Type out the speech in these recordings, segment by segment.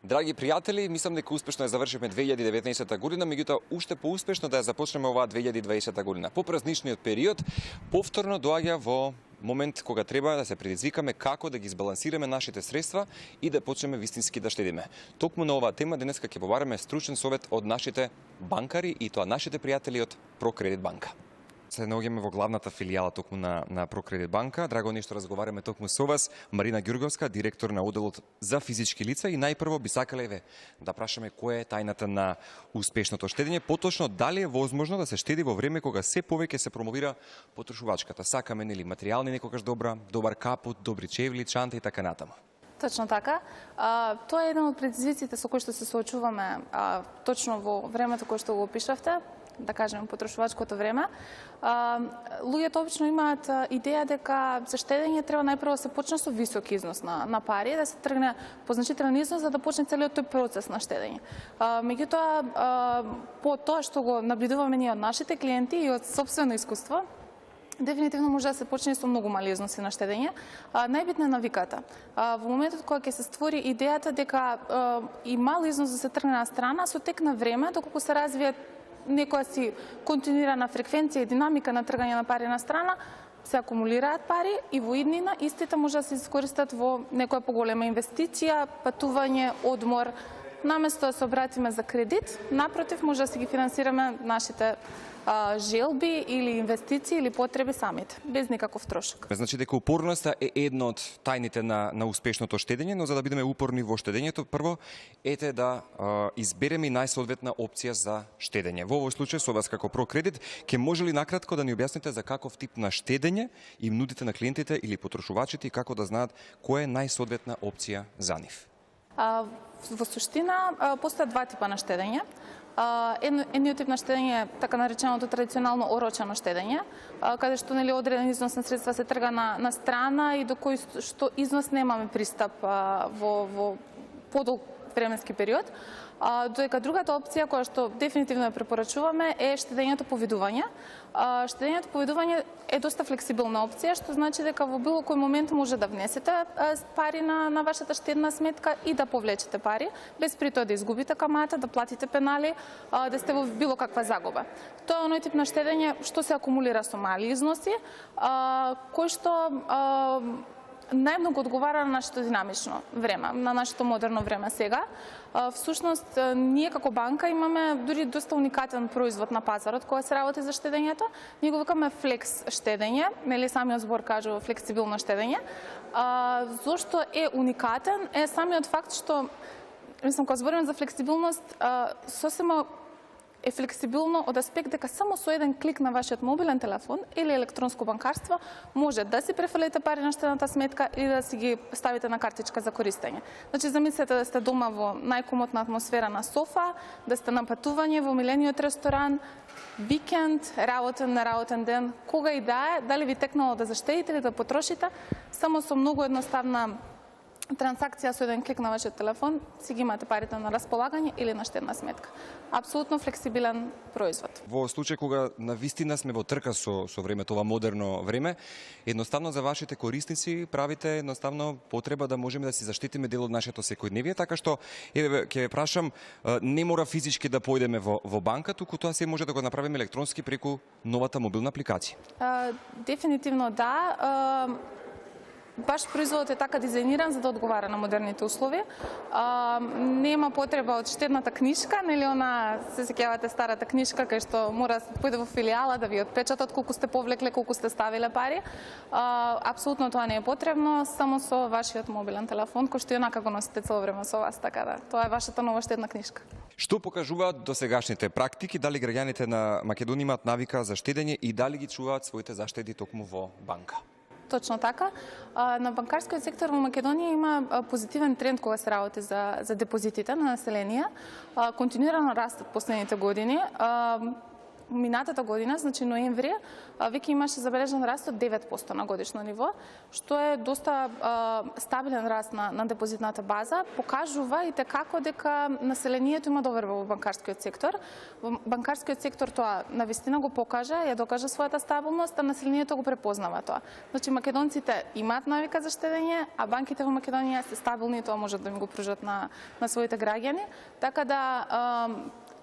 Драги пријатели, мислам дека успешно ја завршивме 2019 година, меѓутоа уште поуспешно да ја започнеме оваа 2020 година. По празничниот период повторно доаѓа во момент кога треба да се предизвикаме како да ги избалансираме нашите средства и да почнеме вистински да штедиме. Токму на оваа тема денеска ќе побараме стручен совет од нашите банкари и тоа нашите пријатели од Прокредит банка. Се наоѓаме во главната филијала токму на Прокредит банка. Драго ни што разговараме токму со вас, Марина Ѓурговска, директор на оделот за физички лица, и најпрво би сакале да прашаме која е тајната на успешното штедење, поточно дали е возможно да се штеди во време кога се повеќе се промовира потрошувачката. Сакаме нели материјални некогаш добар капут, добри чевли, чанта и така натаму. Точно така. Тоа е еден од предизвиците со кои што се соочуваме точно во времето кое што го опишавте, да кажем потрошувачкото време. Луѓето обично имаат идеја дека за штедење треба најпрво да се почне со висок износ на пари, да се тргне по значителен износ за да почне целиот тој процес на штедење. Меѓутоа, по тоа што го наблюдуваме ние од нашите клиенти и од собствено искуство, дефинитивно може да се почне со многу мали износи на штедење. Најбитна е навиката. Во моментот кога ќе се створи идејата дека и мал износ да се тргне на страна, со тек на време, доколку се развие некоја си континуирана фреквенција и динамика на тргање на пари на страна, се акумулираат пари и во иднина истите може да се искористат во некоја поголема инвестиција, патување, одмор. Наместо да се обратиме за кредит, напротив, може да си ги финансираме нашите желби или инвестиции или потреби самите, без никаков трошок. Значи дека упорноста е една од тајните на успешното штедење, но за да бидеме упорни во штедењето, прво ете да избереме и најсоодветна опција за штедење. Во овој случај со вас како Прокредит, ќе може ли накратко да ни објасните за каков тип на штедење им нудите на клиентите или потрошувачите и како да знаат која е најсоодветна опција за нив? Во суштина постојат два типа на штедење. Едниот тип на штедење е така нареченото традиционално орочано штедење, каде што нели одреден износ на средства се трга на страна и до кој што износ немаме пристап во подолг временски период. Додека другата опција која што дефинитивно ја препорачуваме е штедењето по видување. Штедењето по видување е доста флексибилна опција, што значи дека во било кој момент може да внесете пари на вашата штедна сметка и да повлечете пари, без при тоа да изгубите камата, да платите пенали, да сте во било каква загуба. Тоа е оној тип на штедење што се акумулира со мали износи, кој што најмногу одговара на нашето динамично време, на нашето модерно време сега. Всушност, ние како банка имаме дури доста уникатен производ на пазарот која се работи за штедењето. Ние го викаме флекс штедење, нели самиот збор кажува флексибилно штедење. Зошто е уникатен е самиот факт што, мислам, кога збориме за флексибилност, сосема е флексибилно од аспект дека само со еден клик на вашиот мобилен телефон или електронско банкарство може да си префрлите пари на штедната сметка или да си ги ставите на картичка за користење. Значи, замислете да сте дома во најкомотна атмосфера на софа, да сте на патување во милениот ресторан, викенд, работен ден, кога и да е, дали ви текнало да заштедите или да потрошите, само со многу едноставна трансакција со еден клик на вашиот телефон си ги имате парите на располагање или на штедна сметка. Апсолутно флексибилен производ. Во случај кога навистина сме во трка со времето, ова модерно време, едноставно за вашите корисници правите едноставно потреба да можеме да си заштитиме дел од нашето секојдневие, така што ќе ве прашам, не мора физички да појдеме во банка, туку тоа се може да го направиме електронски преку новата мобилна апликација. Дефинитивно да. Баш производот е така дизајниран за да одговара на модерните услови. Нема потреба од штедната книшка, нели она, се сеќавате старата книшка кај што мора да се појде во филијала да ви отпечатат колку сте повлекле, колку сте ставиле пари. Апсолутно тоа не е потребно, само со вашиот мобилен телефон, кој што и онака го носите цело време со вас, така да, тоа е вашата нова штедна книшка. Што покажуваат досегашните практики, дали граѓаните на Македонија имаат навика за штедење и дали ги чуваат своите заштеди токму во банка? Точно така. На банкарскиот сектор во Македонија има позитивен тренд кога се работи за депозитите на население. Континуирано растат последните години. минатата година, значи ноември, веќе имаше забележан раст од 9% на годишно ниво, што е доста стабилен раст на депозитната база, покажува и како дека населението има доверба во банкарскиот сектор. Во банкарскиот сектор тоа навистина го покажа, ја докажа својата стабилност, а населението го препознава тоа. Значи македонците имаат навика за штедење, а банките во Македонија се стабилни и тоа можат да им го пружат на своите граѓани. Така да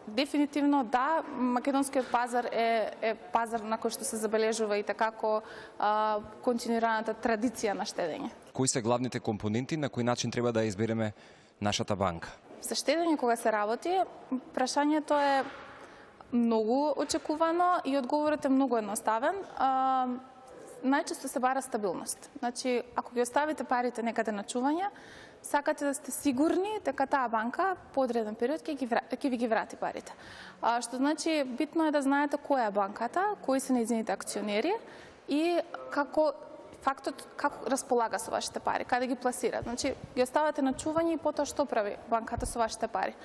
дефинитивно да, македонскиот пазар е пазар на кој што се забележува и како континуираната традиција на штедење. Кои се главните компоненти, на кој начин треба да ја избереме нашата банка? За штедење кога се работи, прашањето е многу очекувано и одговорот е многу едноставен. Најчесто се бара стабилност. Значи, ако ги оставите парите некаде на чување, сакате да сте сигурни дека таа банка по одреден период ќе ви ги врати парите. Што значи битно е да знаете која е банката, кои се нејзините акционери и како располага со вашите пари, каде ги пласира. Значи, ги оставате на чување и потоа што прави банката со вашите пари.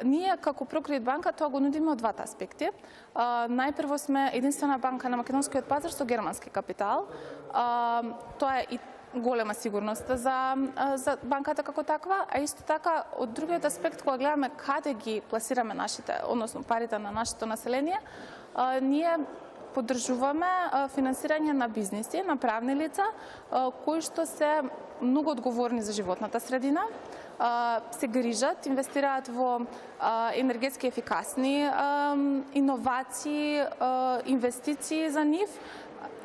Ние, како ProCredit банка, тоа го нудиме од двата аспекти. Најпрво сме единствена банка на македонскиот пазар со германски капитал. Тоа е и голема сигурност за банката како таква, а исто така од другиот аспект кога гледаме каде ги пласираме односно парите на нашето население, ние поддржуваме финансирање на бизниси, на правни лица, кои што се многу одговорни за животната средина, се грижат, инвестираат во енергетски ефикасни иновации, инвестиции за нив,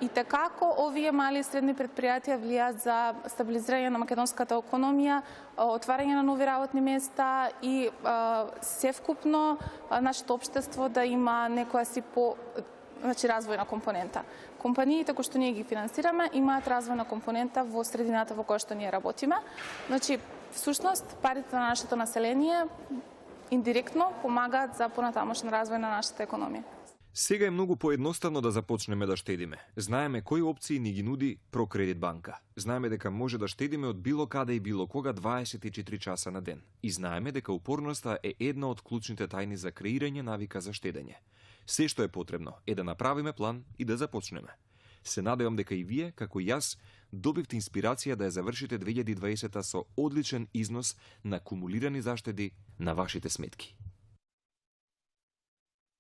и како овие мали и средни предпријатија влијаат за стабилизирање на македонската економија, отварање на нови работни места и севкупно нашето општество да има некоја си развојна компонента. Компаниите кои што ние ги финансираме имаат развојна компонента во средината во која што ние работиме. Значи, всушност, парите на нашето население индиректно помагаат за понатамошен развој на нашата економија. Сега е многу поедноставно да започнеме да штедиме. Знаеме кои опции ни ги нуди ProCredit банка. Знаеме дека може да штедиме од било каде и било кога 24 часа на ден. И знаеме дека упорноста е една од клучните тајни за креирање навика за штедење. Се што е потребно е да направиме план и да започнеме. Се надевам дека и вие, како и јас, добивте инспирација да ја завршите 2020 со одличен износ на кумулирани заштеди на вашите сметки.